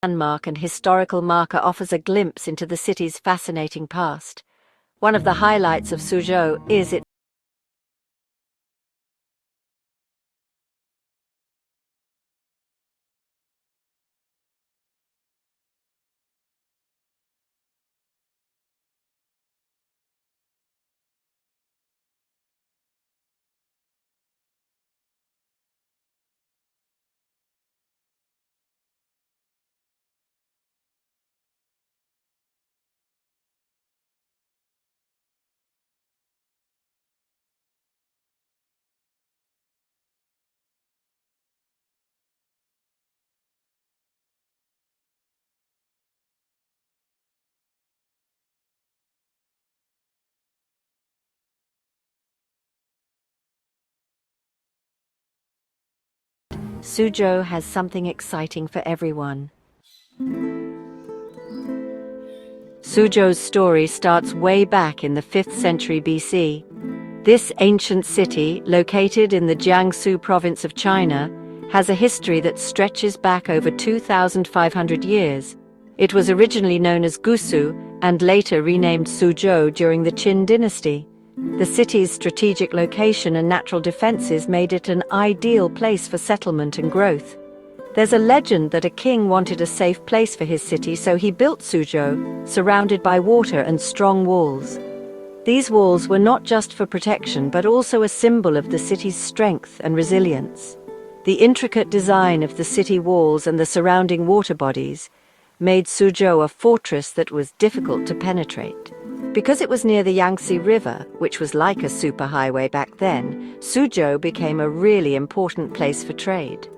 Landmark and historical marker offers a glimpse into the city's fascinating past. One of the highlights of Suzhou is its Suzhou has something exciting for everyone. Suzhou's story starts way back in the 5th century BC. This ancient city, located in the Jiangsu province of China, has a history that stretches back over 2,500 years. It was originally known as Gusu and later renamed Suzhou during the Qin dynasty. The city's strategic location and natural defenses made it an ideal place for settlement and growth. There's a legend that a king wanted a safe place for his city, so he built Suzhou, surrounded by water and strong walls. These walls were not just for protection, but also a symbol of the city's strength and resilience. The intricate design of the city walls and the surrounding water bodies made Suzhou a fortress that was difficult to penetrate. Because it was near the Yangtze River, which was like a superhighway back then, Suzhou became a really important place for trade.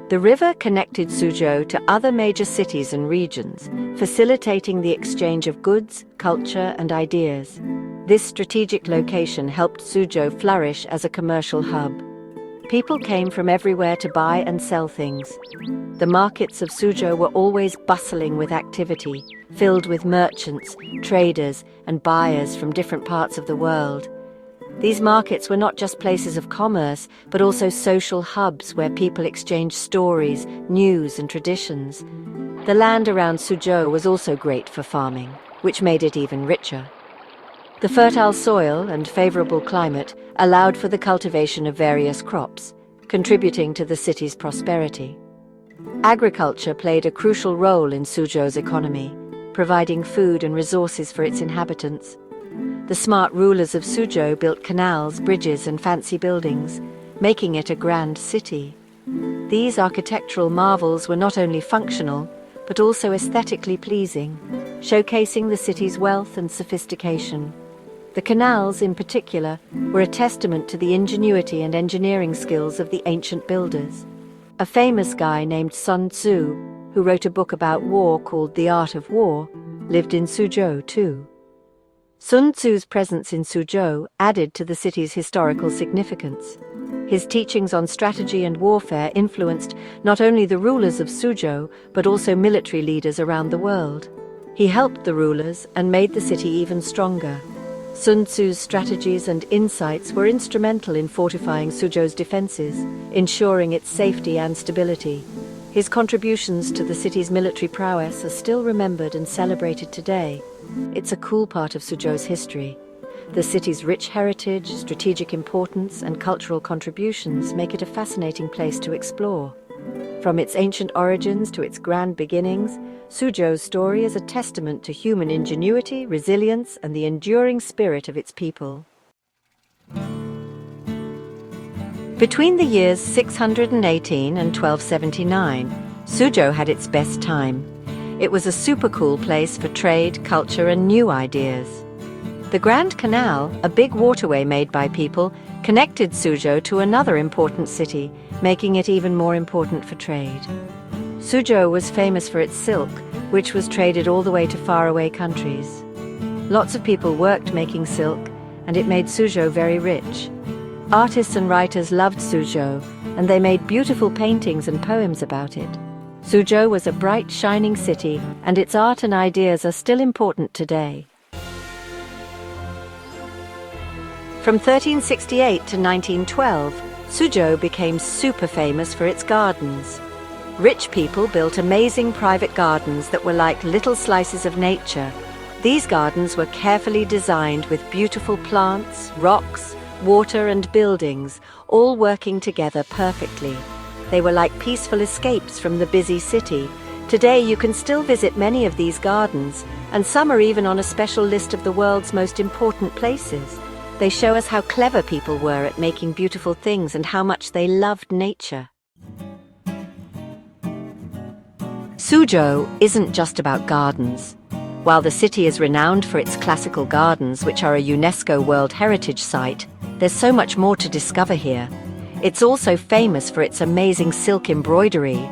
The river connected Suzhou to other major cities and regions, facilitating the exchange of goods, culture, and ideas. This strategic location helped Suzhou flourish as a commercial hub. People came from everywhere to buy and sell things. The markets of Suzhou were always bustling with activity, filled with merchants, traders, and buyers from different parts of the world. These markets were not just places of commerce, but also social hubs where people exchanged stories, news, and traditions. The land around Suzhou was also great for farming, which made it even richer. The fertile soil and favorable climate allowed for the cultivation of various crops, contributing to the city's prosperity. Agriculture played a crucial role in Suzhou's economy, providing food and resources for its inhabitants. The smart rulers of Suzhou built canals, bridges, and fancy buildings, making it a grand city. These architectural marvels were not only functional, but also aesthetically pleasing, showcasing the city's wealth and sophistication. The canals, in particular, were a testament to the ingenuity and engineering skills of the ancient builders. A famous guy named Sun Tzu, who wrote a book about war called The Art of War, lived in Suzhou too. Sun Tzu's presence in Suzhou added to the city's historical significance. His teachings on strategy and warfare influenced not only the rulers of Suzhou, but also military leaders around the world. He helped the rulers and made the city even stronger. Sun Tzu's strategies and insights were instrumental in fortifying Suzhou's defenses, ensuring its safety and stability. His contributions to the city's military prowess are still remembered and celebrated today. It's a cool part of Suzhou's history. The city's rich heritage, strategic importance, and cultural contributions make it a fascinating place to explore. From its ancient origins to its grand beginnings, Suzhou's story is a testament to human ingenuity, resilience, and the enduring spirit of its people. Between the years 618 and 1279, Suzhou had its best time. It was a super cool place for trade, culture, and new ideas. The Grand Canal, a big waterway made by people, connected Suzhou to another important city, making it even more important for trade. Suzhou was famous for its silk, which was traded all the way to faraway countries. Lots of people worked making silk, and it made Suzhou very rich. Artists and writers loved Suzhou, and they made beautiful paintings and poems about it. Suzhou was a bright, shining city, and its art and ideas are still important today. From 1368 to 1912, Suzhou became super famous for its gardens. Rich people built amazing private gardens that were like little slices of nature. These gardens were carefully designed with beautiful plants, rocks, water and buildings, all working together perfectly. They were like peaceful escapes from the busy city. Today you can still visit many of these gardens, and some are even on a special list of the world's most important places. They show us how clever people were at making beautiful things and how much they loved nature. Suzhou isn't just about gardens. While the city is renowned for its classical gardens, which are a UNESCO World Heritage Site, there's so much more to discover here. It's also famous for its amazing silk embroidery.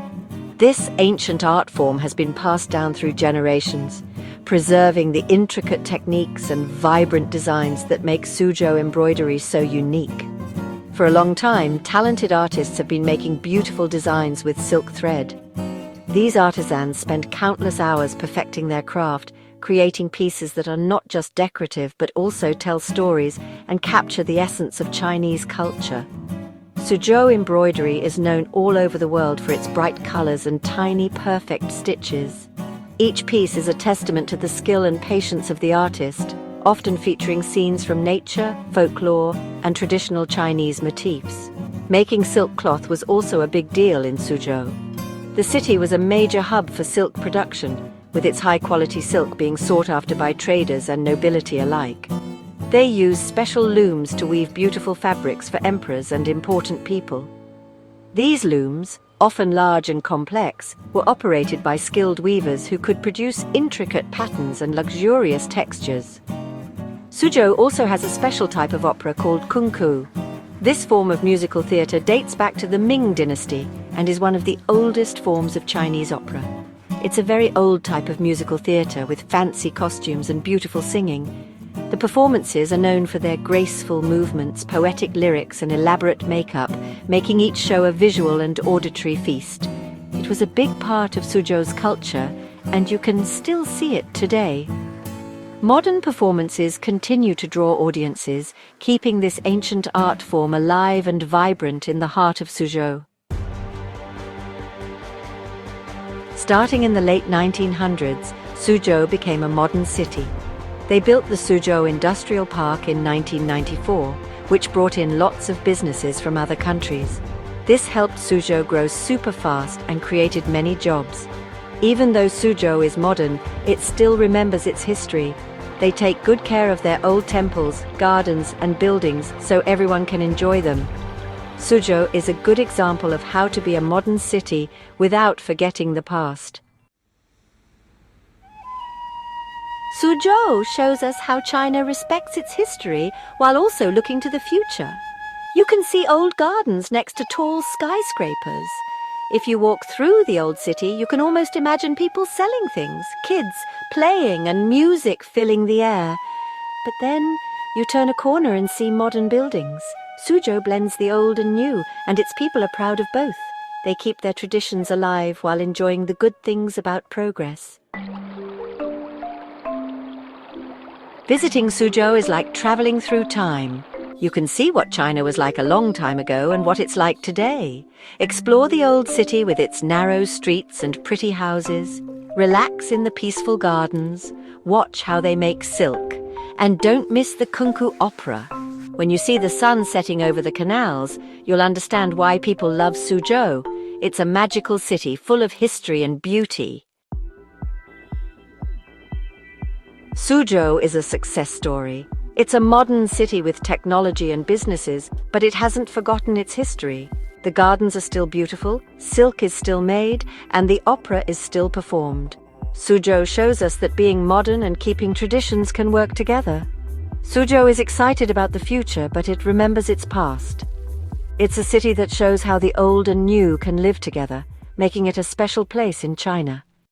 This ancient art form has been passed down through generations, preserving the intricate techniques and vibrant designs that make Suzhou embroidery so unique. For a long time, talented artists have been making beautiful designs with silk thread. These artisans spend countless hours perfecting their craft, creating pieces that are not just decorative but also tell stories and capture the essence of Chinese culture. Suzhou embroidery is known all over the world for its bright colors and tiny, perfect stitches. Each piece is a testament to the skill and patience of the artist, often featuring scenes from nature, folklore, and traditional Chinese motifs. Making silk cloth was also a big deal in Suzhou. The city was a major hub for silk production, with its high-quality silk being sought after by traders and nobility alike. They used special looms to weave beautiful fabrics for emperors and important people. These looms, often large and complex, were operated by skilled weavers who could produce intricate patterns and luxurious textures. Suzhou also has a special type of opera called kunku. This form of musical theatre dates back to the Ming Dynasty and is one of the oldest forms of Chinese opera. It's a very old type of musical theatre with fancy costumes and beautiful singing. The performances are known for their graceful movements, poetic lyrics and elaborate makeup, making each show a visual and auditory feast. It was a big part of Suzhou's culture, and you can still see it today. Modern performances continue to draw audiences, keeping this ancient art form alive and vibrant in the heart of Suzhou. Starting in the late 1900s, Suzhou became a modern city. They built the Suzhou Industrial Park in 1994, which brought in lots of businesses from other countries. This helped Suzhou grow super fast and created many jobs. Even though Suzhou is modern, it still remembers its history. They take good care of their old temples, gardens, and buildings so everyone can enjoy them. Suzhou is a good example of how to be a modern city without forgetting the past. Suzhou shows us how China respects its history while also looking to the future. You can see old gardens next to tall skyscrapers. If you walk through the old city, you can almost imagine people selling things, kids playing and music filling the air. But then you turn a corner and see modern buildings. Suzhou blends the old and new, and its people are proud of both. They keep their traditions alive while enjoying the good things about progress. Visiting Suzhou is like traveling through time. You can see what China was like a long time ago and what it's like today. Explore the old city with its narrow streets and pretty houses. Relax in the peaceful gardens. Watch how they make silk. And don't miss the kunku opera. When you see the sun setting over the canals, you'll understand why people love Suzhou. It's a magical city full of history and beauty. Suzhou is a success story. It's a modern city with technology and businesses, but it hasn't forgotten its history. The gardens are still beautiful, silk is still made, and the opera is still performed. Suzhou shows us that being modern and keeping traditions can work together. Suzhou is excited about the future, but it remembers its past. It's a city that shows how the old and new can live together, making it a special place in China.